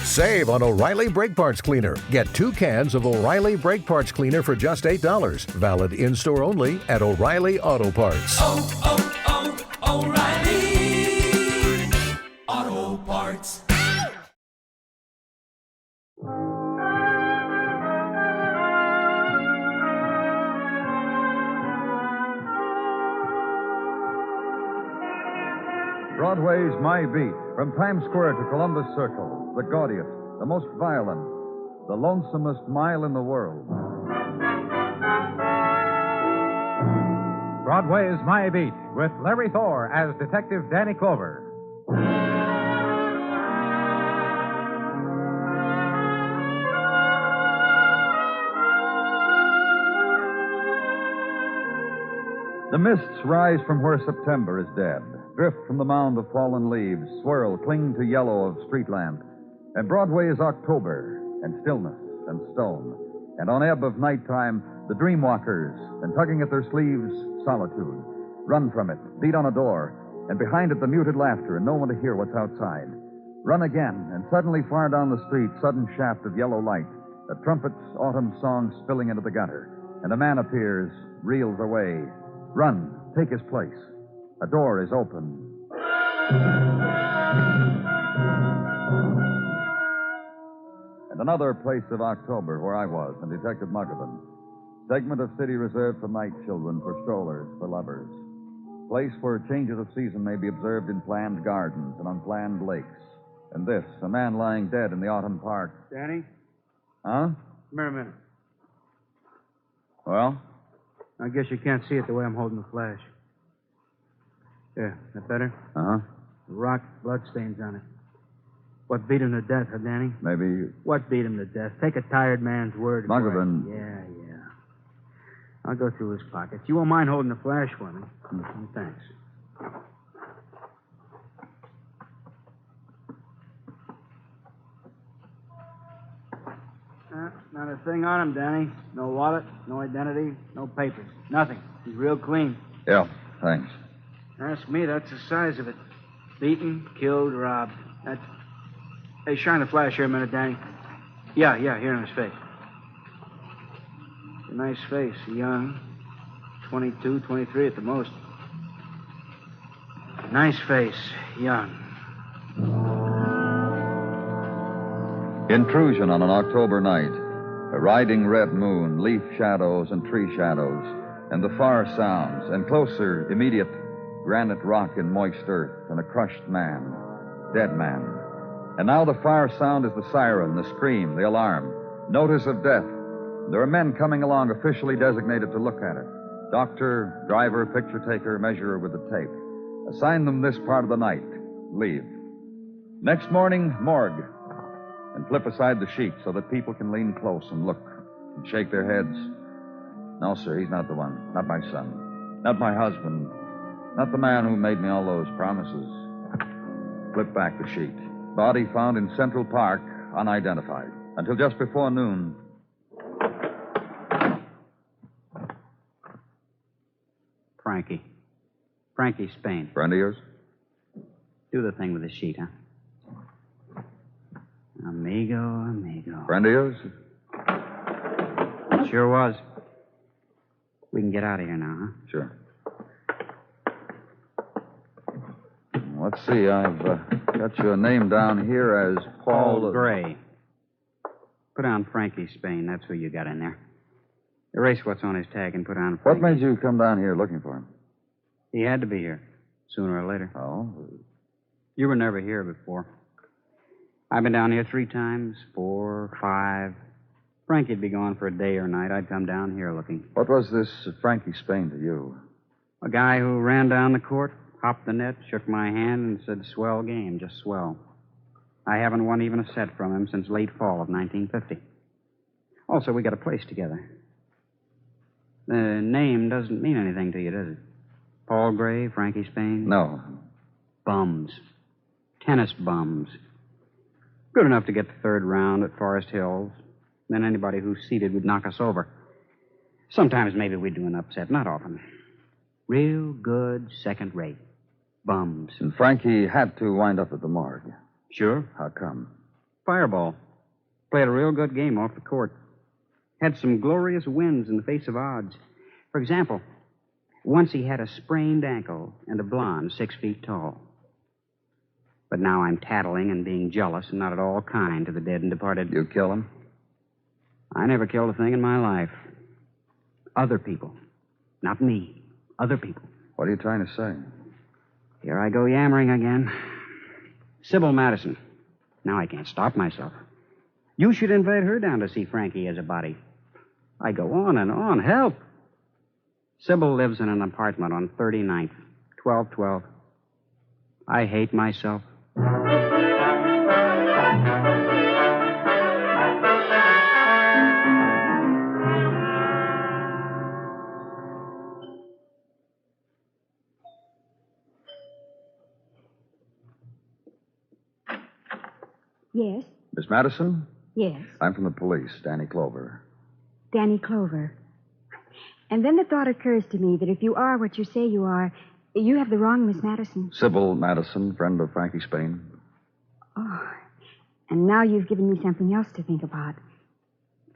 Save on O'Reilly Brake Parts Cleaner. Get 2 cans of O'Reilly Brake Parts Cleaner for just $8. Valid in-store only at O'Reilly Auto Parts. O'Reilly Auto Parts. Broadway's My Beat, from Times Square to Columbus Circle, the gaudiest, the most violent, the lonesomest mile in the world. Broadway's My Beat, with Larry Thor as Detective Danny Clover. The mists rise from where September is dead, drift from the mound of fallen leaves, swirl, cling to yellow of street lamp. And Broadway is October, and stillness, and stone. And on ebb of nighttime, the dream walkers, and tugging at their sleeves, solitude. Run from it, beat on a door, and behind it the muted laughter, and no one to hear what's outside. Run again, and suddenly far down the street, sudden shaft of yellow light, a trumpet's autumn song spilling into the gutter, and a man appears, reels away. Run, take his place. A door is open. And another place of October where I was, and Detective Muggavan. Segment of city reserved for night children, for strollers, for lovers. Place where changes of season may be observed in planned gardens and unplanned lakes. And this, a man lying dead in the autumn park. Danny? Huh? Come here a minute. Well? I guess you can't see it the way I'm holding the flash. Yeah, that better? Uh-huh. Rock, bloodstains on it. What beat him to death, huh, Danny? Maybe... What beat him to death? Take a tired man's word. Muggavan. Yeah. I'll go through his pockets. You won't mind holding the flash for me? Thanks. Not a thing on him, Danny. No wallet, no identity, no papers. Nothing. He's real clean. Yeah, thanks. Ask me, that's the size of it. Beaten, killed, robbed. That's... Hey, shine the flash here a minute, Danny. Yeah, here in his face. A nice face, young. 22, 23 at the most. Nice face, young. Intrusion on an October night. A riding red moon, leaf shadows and tree shadows, and the far sounds, and closer, immediate, granite rock and moist earth, and a crushed man, dead man. And now the far sound is the siren, the scream, the alarm, notice of death. There are men coming along officially designated to look at it. Doctor, driver, picture taker, measurer with the tape. Assign them this part of the night. Leave. Next morning, morgue. And flip aside the sheet so that people can lean close and look and shake their heads. No, sir, he's not the one. Not my son. Not my husband. Not the man who made me all those promises. Flip back the sheet. Body found in Central Park, unidentified. Until just before noon. Frankie Spain. Friend of yours? Do the thing with the sheet, huh? Amigo. Friend of yours? Sure was. We can get out of here now, huh? Sure. Let's see, I've got your name down here as Paul... Gray. Put on Frankie Spain. That's who you got in there. Erase what's on his tag and put on Frankie. What made you come down here looking for him? He had to be here, sooner or later. Oh? You were never here before. I've been down here 3 times, 4, 5. Frankie'd be gone for a day or night. I'd come down here looking. What was this Frankie Spain to you? A guy who ran down the court, hopped the net, shook my hand, and said, swell game, just swell. I haven't won even a set from him since late fall of 1950. Also, we got a place together. The name doesn't mean anything to you, does it? Paul Gray, Frankie Spain? No. Bums. Tennis bums. Good enough to get the 3rd round at Forest Hills. Then anybody who's seeded would knock us over. Sometimes maybe we'd do an upset, not often. Real good, second rate. Bums. And Frankie had to wind up at the morgue. Sure. How come? Fireball. Played a real good game off the court. Had some glorious wins in the face of odds. For example, once he had a sprained ankle and a blonde 6 feet tall. But now I'm tattling and being jealous and not at all kind to the dead and departed. You kill him? I never killed a thing in my life. Other people. Not me. Other people. What are you trying to say? Here I go yammering again. Sybil Madison. Now I can't stop myself. You should invite her down to see Frankie as a body. I go on and on. Help! Sybil lives in an apartment on 39th, 1212. I hate myself. Yes? Miss Madison? Yes. I'm from the police, Danny Clover. Danny Clover. And then the thought occurs to me that if you are what you say you are, you have the wrong Miss Madison. Sybil Madison, friend of Frankie Spain. Oh, and now you've given me something else to think about.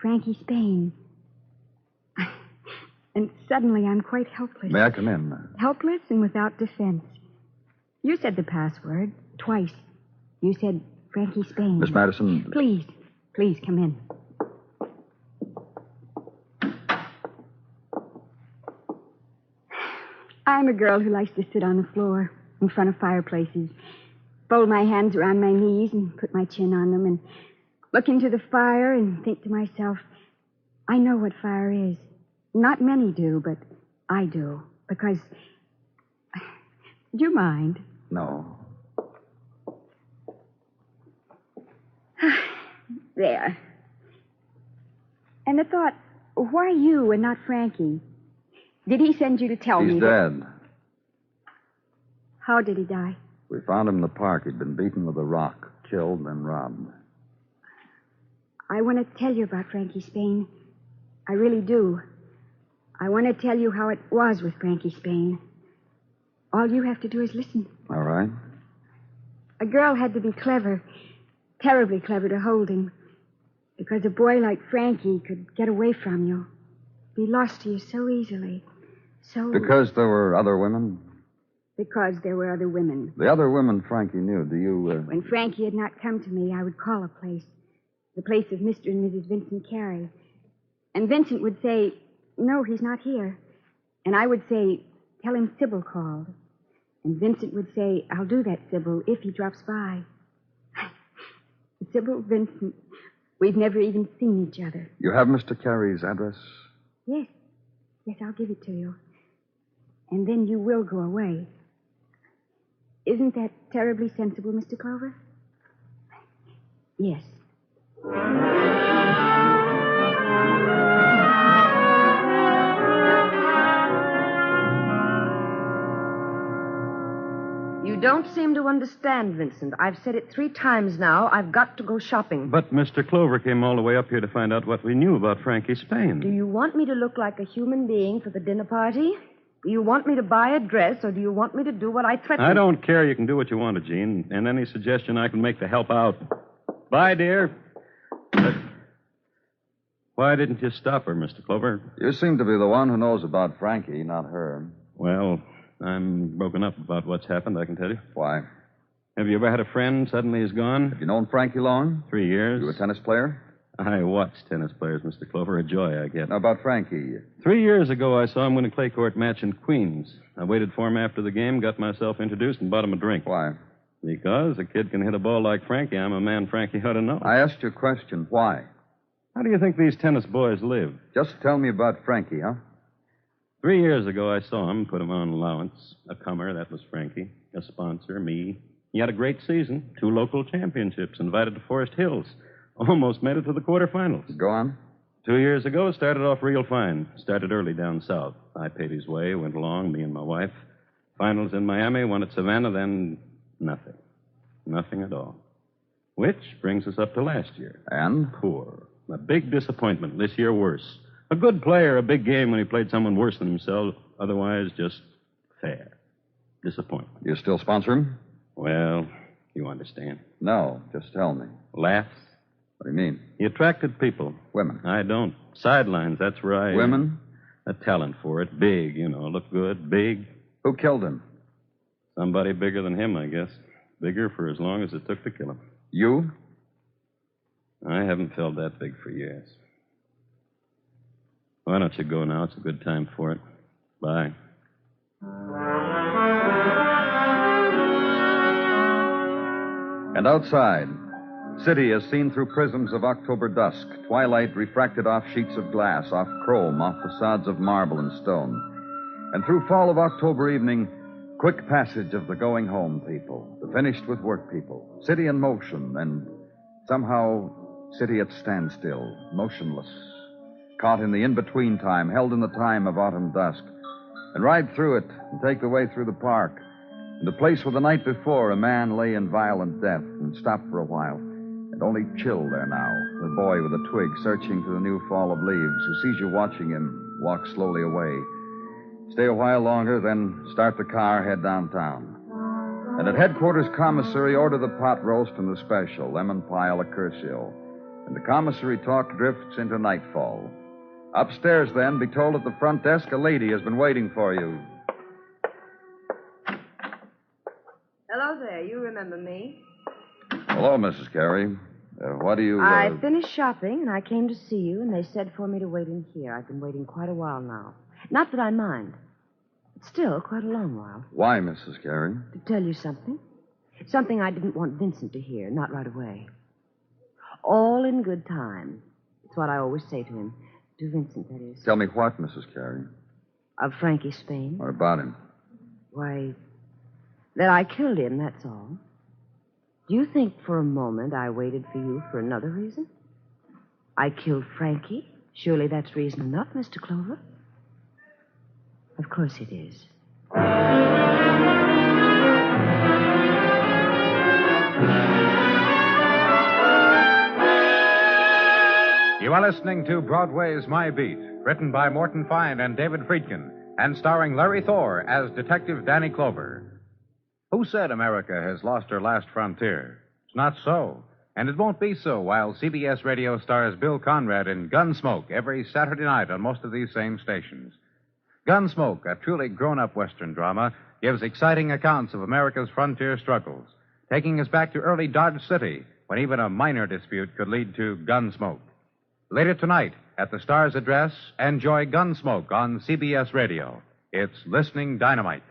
Frankie Spain. And suddenly I'm quite helpless. May I come in? Helpless and without defense. You said the password twice. You said Frankie Spain. Miss Madison. Please come in. I'm a girl who likes to sit on the floor in front of fireplaces, fold my hands around my knees and put my chin on them and look into the fire and think to myself, I know what fire is. Not many do, but I do. Because... Do you mind? No. There. And the thought, why you and not Frankie? Did he send you to tell me He's that... dead. How did he die? We found him in the park. He'd been beaten with a rock, killed, then robbed. I want to tell you about Frankie Spain. I really do. I want to tell you how it was with Frankie Spain. All you have to do is listen. All right. A girl had to be clever, terribly clever to hold him. Because a boy like Frankie could get away from you, be lost to you so easily. So... Because there were other women? Because there were other women. The other women Frankie knew, do you... When Frankie had not come to me, I would call a place. The place of Mr. and Mrs. Vincent Carey. And Vincent would say, no, he's not here. And I would say, tell him Sybil called. And Vincent would say, I'll do that, Sybil, if he drops by. Sybil, Vincent, we've never even seen each other. You have Mr. Carey's address? Yes. Yes, I'll give it to you. And then you will go away. Isn't that terribly sensible, Mr. Clover? Yes. You don't seem to understand, Vincent. I've said it 3 times now. I've got to go shopping. But Mr. Clover came all the way up here to find out what we knew about Frankie Spain. Do you want me to look like a human being for the dinner party? Do you want me to buy a dress, or do you want me to do what I threatened? I don't care. You can do what you want to, Jean, and any suggestion I can make to help out. Bye, dear. Why didn't you stop her, Mr. Clover? You seem to be the one who knows about Frankie, not her. Well, I'm broken up about what's happened, I can tell you. Why? Have you ever had a friend suddenly is gone? Have you known Frankie long? 3 years. You a tennis player? I watch tennis players, Mr. Clover. A joy I get. Now, about Frankie. 3 years ago, I saw him win a clay court match in Queens. I waited for him after the game, got myself introduced, and bought him a drink. Why? Because a kid can hit a ball like Frankie. I'm a man Frankie ought to know. I asked you a question. Why? How do you think these tennis boys live? Just tell me about Frankie, huh? 3 years ago, I saw him, put him on allowance. A comer, that was Frankie. A sponsor, me. He had a great season. 2 local championships, invited to Forest Hills. Almost made it to the quarterfinals. Go on. 2 years ago, started off real fine. Started early down south. I paid his way, went along, me and my wife. Finals in Miami, one at Savannah, then nothing. Nothing at all. Which brings us up to last year. And? Poor. A big disappointment. This year, worse. A good player, a big game when he played someone worse than himself. Otherwise, just fair. Disappointment. You still sponsor him? Well, You understand? No, just tell me. Laughs. What do you mean? He attracted people. Women. I don't. Sidelines, that's where I... Women? A talent for it. Big, look good, big. Who killed him? Somebody bigger than him, I guess. Bigger for as long as it took to kill him. You? I haven't felt that big for years. Why don't you go now? It's a good time for it. Bye. And outside, city is seen through prisms of October dusk. Twilight refracted off sheets of glass, off chrome, off facades of marble and stone. And through fall of October evening, quick passage of the going home people, the finished with work people. City in motion, and somehow city at standstill, motionless. Caught in the in-between time, held in the time of autumn dusk. And ride through it and take the way through the park. In the place where the night before a man lay in violent death and stopped for a while. And only chill there now, the boy with a twig searching for the new fall of leaves, who sees you watching him walk slowly away. Stay a while longer, then start the car, head downtown. And at headquarters commissary, order the pot roast and the special, lemon pie a la Curcio. And the commissary talk drifts into nightfall. Upstairs, then, be told at the front desk a lady has been waiting for you. Hello there. You remember me? Hello, Mrs. Carey. What do you... I finished shopping, and I came to see you, and they said for me to wait in here. I've been waiting quite a while now. Not that I mind. But still, quite a long while. Why, Mrs. Carey? To tell you something. Something I didn't want Vincent to hear, not right away. All in good time. It's what I always say to him. To Vincent, that is. Tell me what, Mrs. Carey? Of Frankie Spain. Or about him? Why, that I killed him, that's all. Do you think for a moment I waited for you for another reason? I killed Frankie. Surely that's reason enough, Mr. Clover. Of course it is. You are listening to Broadway's My Beat, written by Morton Fine and David Friedkin, and starring Larry Thor as Detective Danny Clover. Who said America has lost her last frontier? It's not so, and it won't be so while CBS Radio stars Bill Conrad in Gunsmoke every Saturday night on most of these same stations. Gunsmoke, a truly grown-up Western drama, gives exciting accounts of America's frontier struggles, taking us back to early Dodge City, when even a minor dispute could lead to Gunsmoke. Later tonight, at the Star's address, enjoy Gunsmoke on CBS Radio. It's listening dynamite.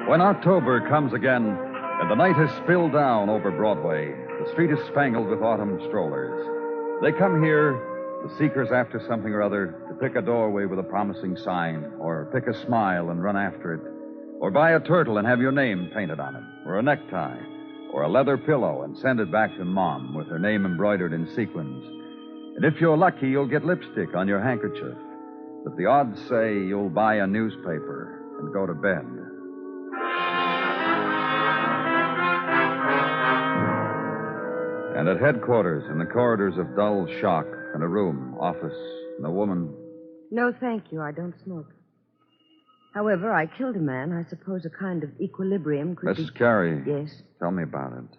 When October comes again, and the night has spilled down over Broadway, the street is spangled with autumn strollers. They come here, the seekers after something or other, to pick a doorway with a promising sign, or pick a smile and run after it, or buy a turtle and have your name painted on it, or a necktie, or a leather pillow and send it back to Mom with her name embroidered in sequins. And if you're lucky, you'll get lipstick on your handkerchief. But the odds say you'll buy a newspaper and go to bed. And at headquarters, in the corridors of dull shock, and a room, office, and a woman. No, thank you. I don't smoke. However, I killed a man. I suppose a kind of equilibrium could be... Mrs. Carey. Yes? Tell me about it.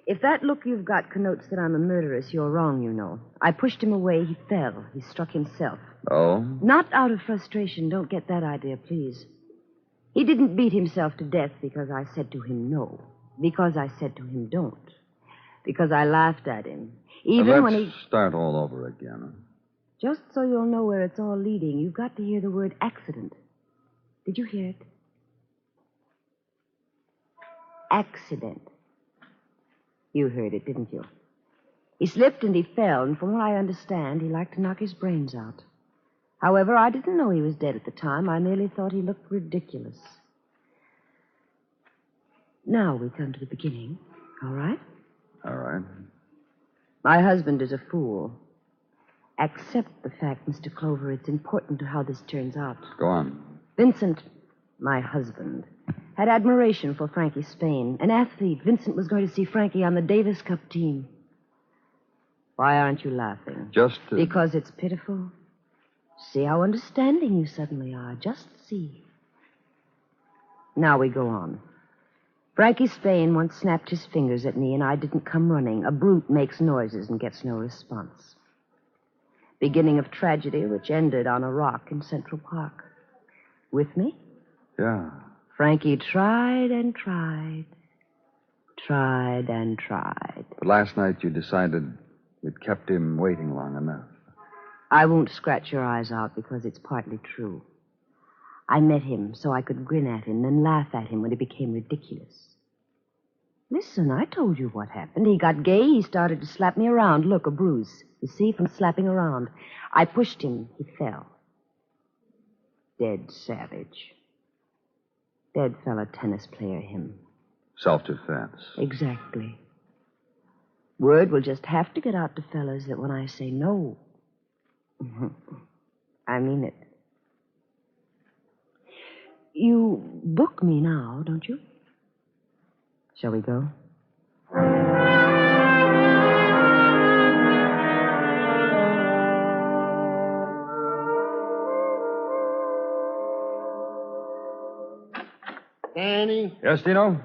If that look you've got connotes that I'm a murderess, you're wrong, you know. I pushed him away. He fell. He struck himself. Oh? Not out of frustration. Don't get that idea, please. He didn't beat himself to death because I said to him no. Because I said to him don't. Because I laughed at him. Even when he... Let's start all over again. Just so you'll know where it's all leading, you've got to hear the word accident. Did you hear it? Accident. You heard it, didn't you? He slipped and he fell, and from what I understand, he liked to knock his brains out. However, I didn't know he was dead at the time. I merely thought he looked ridiculous. Now we come to the beginning, all right? All right. My husband is a fool. Accept the fact, Mr. Clover. It's important to how this turns out. Go on. Vincent, my husband, had admiration for Frankie Spain. An athlete. Vincent was going to see Frankie on the Davis Cup team. Why aren't you laughing? Just... Because it's pitiful? See how understanding you suddenly are. Just see. Now we go on. Frankie Spain once snapped his fingers at me, and I didn't come running. A brute makes noises and gets no response. Beginning of tragedy, which ended on a rock in Central Park. With me? Yeah. Frankie tried and tried. Tried and tried. But last night you decided it kept him waiting long enough. I won't scratch your eyes out because it's partly true. I met him so I could grin at him, then laugh at him when he became ridiculous. Listen, I told you what happened. He got gay. He started to slap me around. Look, a bruise. You see, from slapping around. I pushed him. He fell. Dead savage. Dead fellow tennis player, him. Self-defense. Exactly. Word will just have to get out to fellas that when I say no, I mean it. You book me now, don't you? Shall we go? Danny, Yes, Gino?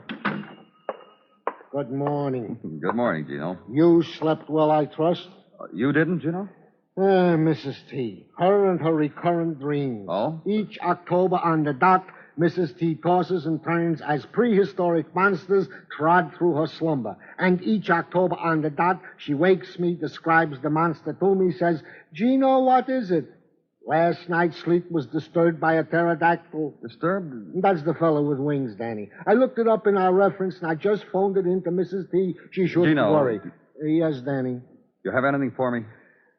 good morning. Good morning, Gino. You slept well, I trust? You didn't, Gino? Mrs. T. Her and her recurrent dreams. Oh? Each October on the dot, Mrs. T tosses and turns as prehistoric monsters trod through her slumber. And each October on the dot, she wakes me, describes the monster to me, says, Gino, what is it? Last night's sleep was disturbed by a pterodactyl. Disturbed? That's the fellow with wings, Danny. I looked it up in our reference, and I just phoned it in to Mrs. T. She shouldn't Gino. worry. Yes, Danny. You have anything for me?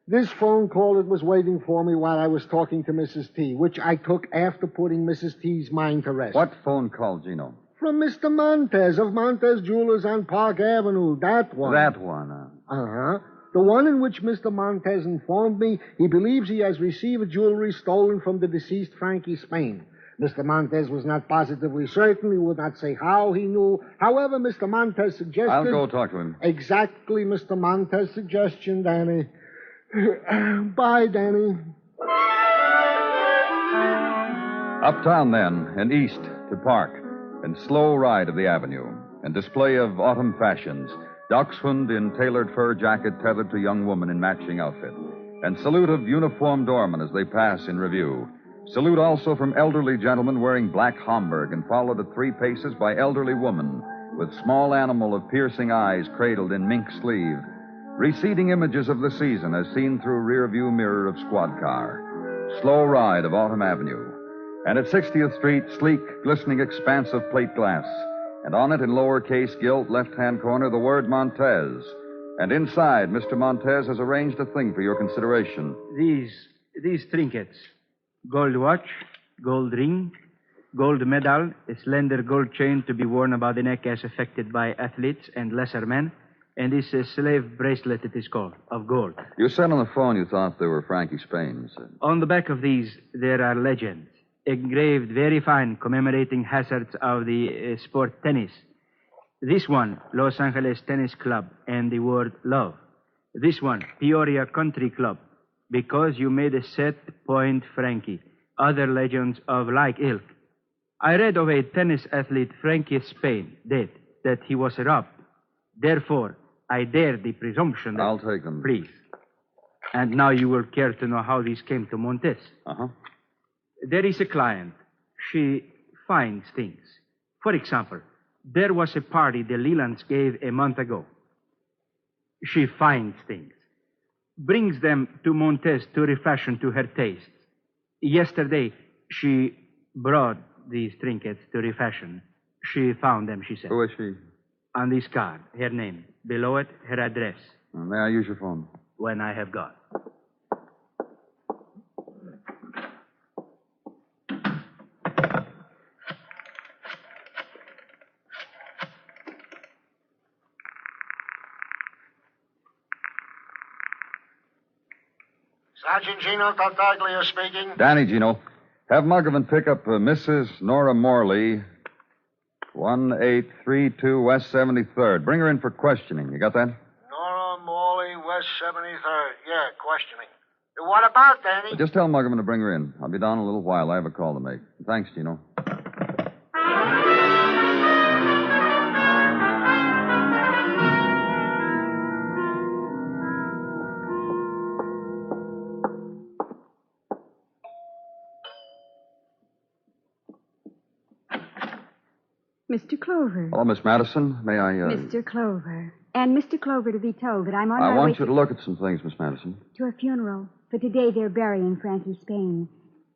This phone call that was waiting for me while I was talking to Mrs. T, which I took after putting Mrs. T's mind to rest. What phone call, Gino? From Mr. Montez of Montez Jewelers on Park Avenue. That one. That one. Uh-huh. The one in which Mr. Montez informed me he believes he has received jewelry stolen from the deceased Frankie Spain. Mr. Montez was not positively certain. He would not say how he knew. However, Mr. Montez suggested... I'll go talk to him. Exactly Mr. Montez's suggestion, Danny. Bye, Danny. Uptown, then, and east to Park, and slow ride of the avenue, and display of autumn fashions, dachshund in tailored fur jacket tethered to young woman in matching outfit, and salute of uniformed doormen as they pass in review. Salute also from elderly gentlemen wearing black Homburg and followed at 3 paces by elderly woman with small animal of piercing eyes cradled in mink sleeve. Receding images of the season as seen through rear view mirror of squad car. Slow ride of Autumn Avenue. And at 60th Street, sleek, glistening expanse of plate glass. And on it in lowercase gilt left-hand corner the word Montez. And inside, Mr. Montez has arranged a thing for your consideration. These trinkets. Gold watch, gold ring, gold medal, a slender gold chain to be worn about the neck as affected by athletes and lesser men, and this slave bracelet it is called, of gold. You said on the phone you thought they were Frankie Spain's. On the back of these, there are legends, engraved very fine, commemorating hazards of the sport tennis. This one, Los Angeles Tennis Club, and the word love. This one, Peoria Country Club, because you made a set point, Frankie. Other legends of like ilk. I read of a tennis athlete, Frankie Spain, dead, that he was robbed. Therefore, I dare the presumption that... I'll take them. Please. And now you will care to know how these came to Montez. Uh-huh. There is a client. She finds things. For example, there was a party the Lelands gave a month ago. She finds things. Brings them to Montez to refashion to her taste. Yesterday, she brought these trinkets to refashion. She found them, she said. Who is she? On this card, her name. Below it, her address. May I use your phone? When I have got. Sergeant Gino Tartaglia speaking. Danny, Gino. Have Muggavan pick up Mrs. Nora Morley, 1832 West 73rd. Bring her in for questioning. You got that? Nora Morley, West West 73rd. Yeah, questioning. What about, Danny? Just tell Muggerman to bring her in. I'll be down in a little while. I have a call to make. Thanks, Gino. Mr. Clover. Hello, Miss Madison. May I, Mr. Clover. And Mr. Clover to be told that I'm on I my way want you to look at some things, Miss Madison. to a funeral. For today they're burying Frankie Spain.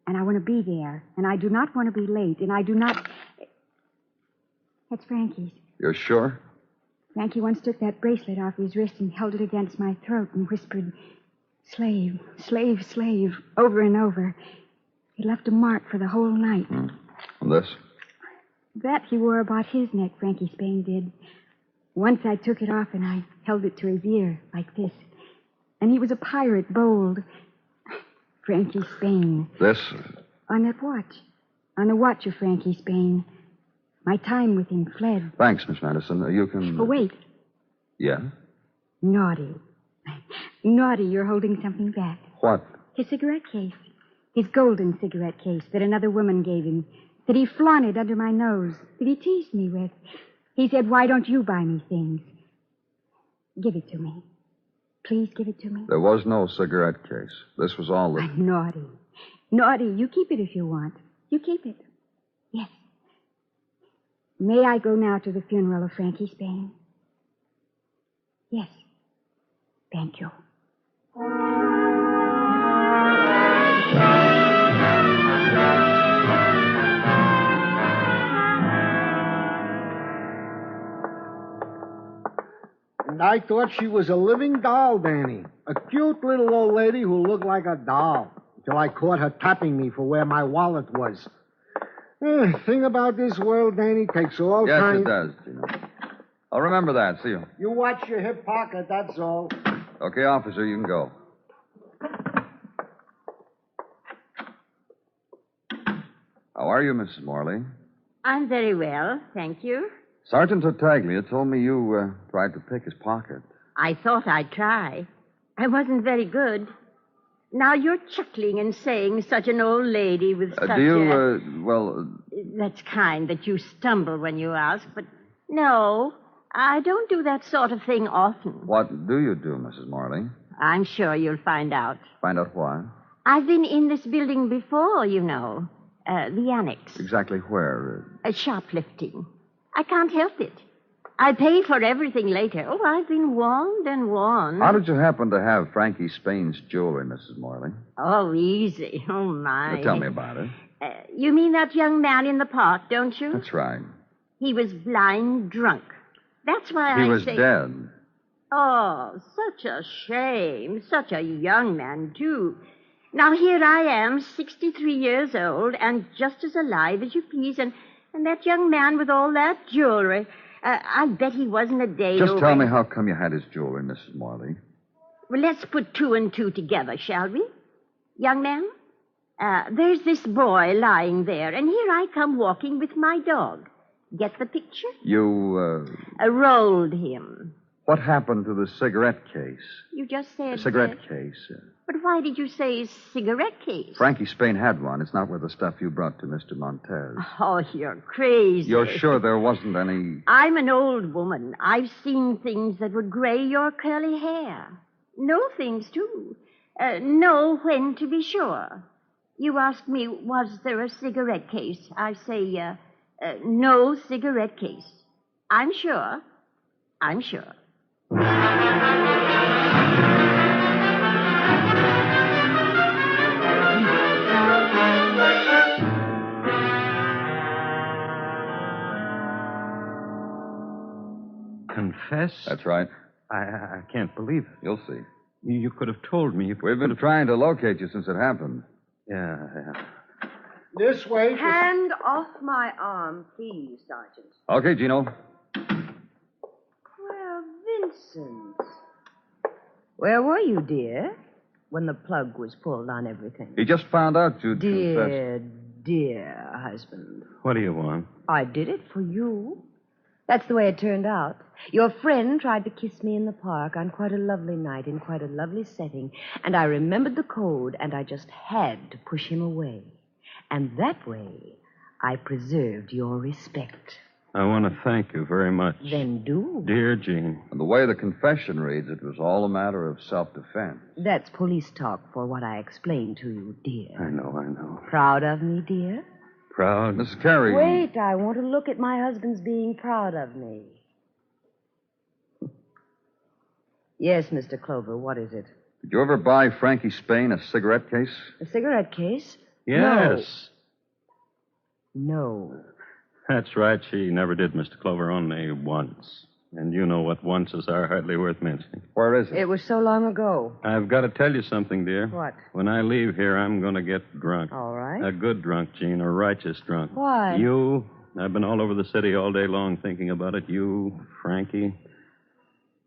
And I want to be there. And I do not want to be late. And I do not... That's Frankie's. You're sure? Frankie once took that bracelet off his wrist and held it against my throat and whispered, "Slave, slave, slave," over and over. It left a mark for the whole night. And this? That he wore about his neck, Frankie Spain did. Once I took it off and I held it to his ear, like this. And he was a pirate, bold. Frankie Spain. This? On that watch. On the watch of Frankie Spain. My time with him fled. Thanks, Miss Madison. You can... Oh, wait. Yeah? Naughty. Naughty, you're holding something back. What? His cigarette case. His golden cigarette case that another woman gave him. That he flaunted under my nose. That he teased me with. He said, "Why don't you buy me things?" Give it to me. Please give it to me. There was no cigarette case. This was all the... Naughty. Naughty. You keep it if you want. You keep it. Yes. May I go now to the funeral of Frankie Spain? Yes. Thank you. And I thought she was a living doll, Danny. A cute little old lady who looked like a doll. Until I caught her tapping me for where my wallet was. Thing about this world, Danny, takes all Yes, kinds... it does, Gino. I'll remember that. See you. You watch your hip pocket, that's all. Okay, officer, you can go. How are you, Mrs. Morley? I'm very well, thank you. Sergeant Tartaglia told me you tried to pick his pocket. I thought I'd try. I wasn't very good. Now you're chuckling and saying such an old lady with such do you, That's kind that you stumble when you ask, but no, I don't do that sort of thing often. What do you do, Mrs. Morley? I'm sure you'll find out. Find out what? I've been in this building before, you know. The annex. Exactly where? Shoplifting. I can't help it. I pay for everything later. Oh, I've been warned and warned. How did you happen to have Frankie Spain's jewelry, Mrs. Morley? Oh, easy. Oh, my. Tell me about it. You mean that young man in the park, don't you? That's right. He was blind drunk. That's why He was dead. Oh, such a shame. Such a young man, too. Now, here I am, 63 years old, and just as alive as you please, and that young man with all that jewelry. I bet he wasn't a day Just over. tell me how come you had his jewelry, Mrs. Morley. Well, let's put two and two together, shall we? Young man, there's this boy lying there, and here I come walking with my dog. Get the picture? You, rolled him. What happened to the cigarette case? You just said... The cigarette case. But why did you say cigarette case? Frankie Spain had one. It's not with the stuff you brought to Mr. Montez. Oh, you're crazy. You're sure there wasn't any... I'm an old woman. I've seen things that would gray your curly hair. Know things, too. Know when to be sure. You ask me, was there a cigarette case? I say, no cigarette case. I'm sure. I'm sure. Confess? That's right. I can't believe it. You'll see. You could have told me. We've been trying to locate you since it happened. Yeah. This way. Hand off my arm, please, Sergeant. Okay, Gino. Well, Vincent. Where were you, dear, when the plug was pulled on everything? He just found out you'd confessed. Dear husband. What do you want? I did it for you. That's the way it turned out. Your friend tried to kiss me in the park on quite a lovely night in quite a lovely setting, and I remembered the code, and I just had to push him away. And that way, I preserved your respect. I want to thank you very much. Then do. Dear Jean. And the way the confession reads, it was all a matter of self-defense. That's police talk for what I explained to you, dear. I know. Proud of me, dear? Proud? Mrs. Carey. Wait, I want to look at my husband's being proud of me. Yes, Mr. Clover, what is it? Did you ever buy Frankie Spain a cigarette case? A cigarette case? Yes. No. That's right. She never did, Mr. Clover, only once. And you know what onces are, hardly worth mentioning. Where is it? It was so long ago. I've got to tell you something, dear. What? When I leave here, I'm going to get drunk. All right. A good drunk, Jean, a righteous drunk. Why? You. I've been all over the city all day long thinking about it. You, Frankie.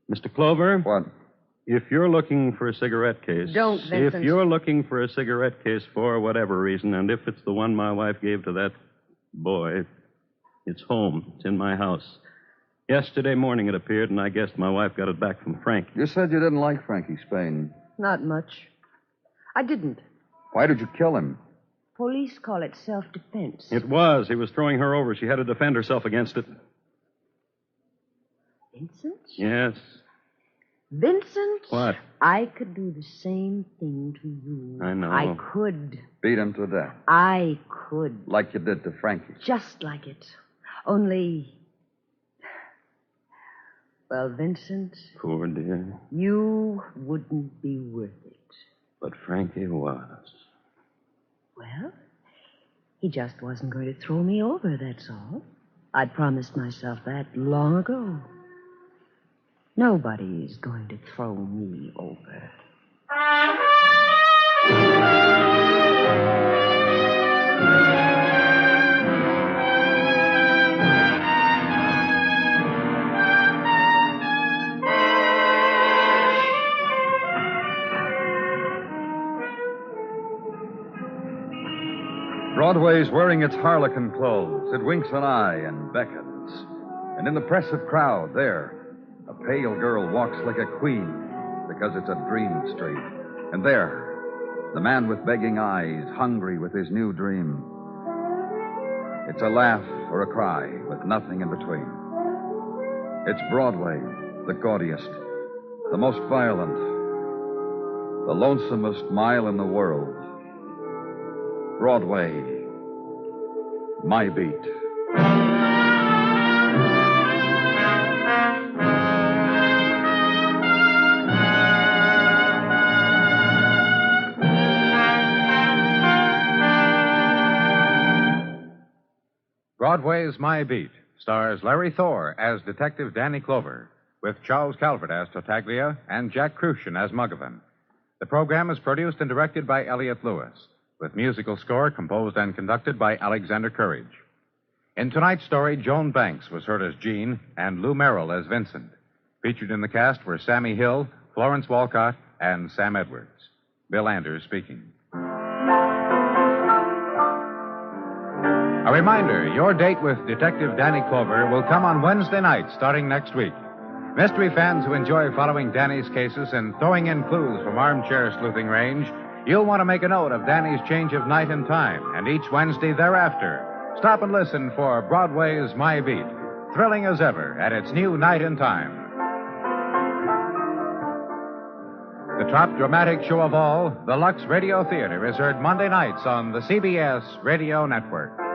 Mr. Clover. What? If you're looking for a cigarette case... Don't, Vincent. If you're looking for a cigarette case for whatever reason, and if it's the one my wife gave to that boy, it's home. It's in my house. Yesterday morning it appeared, and I guessed my wife got it back from Frank. You said you didn't like Frankie Spain. Not much. I didn't. Why did you kill him? Police call it self-defense. It was. He was throwing her over. She had to defend herself against it. Vincent? Yes. Vincent? What? I could do the same thing to you. I know. I could. Beat him to death. I could. Like you did to Frankie. Just like it. Only... Well, Vincent... Poor dear. You wouldn't be worth it. But Frankie was. Well, he just wasn't going to throw me over, that's all. I'd promised myself that long ago. Nobody's going to throw me over. Broadway's wearing its harlequin clothes. It winks an eye and beckons. And in the press of crowd, there, a pale girl walks like a queen because it's a dream street. And there, the man with begging eyes, hungry with his new dream. It's a laugh or a cry with nothing in between. It's Broadway, the gaudiest, the most violent, the lonesomest mile in the world. Broadway, my beat. Broadway's My Beat stars Larry Thor as Detective Danny Clover, with Charles Calvert as Tartaglia and Jack Crucian as Muggavan. The program is produced and directed by Elliott Lewis, with musical score composed and conducted by Alexander Courage. In tonight's story, Joan Banks was heard as Jean and Lou Merrill as Vincent. Featured in the cast were Sammy Hill, Florence Walcott, and Sam Edwards. Bill Anders speaking. A reminder, your date with Detective Danny Clover will come on Wednesday night, starting next week. Mystery fans who enjoy following Danny's cases and throwing in clues from armchair sleuthing range, you'll want to make a note of Danny's change of night and time, and each Wednesday thereafter, stop and listen for Broadway's My Beat, thrilling as ever at its new night and time. The top dramatic show of all, the Lux Radio Theater, is heard Monday nights on the CBS Radio Network.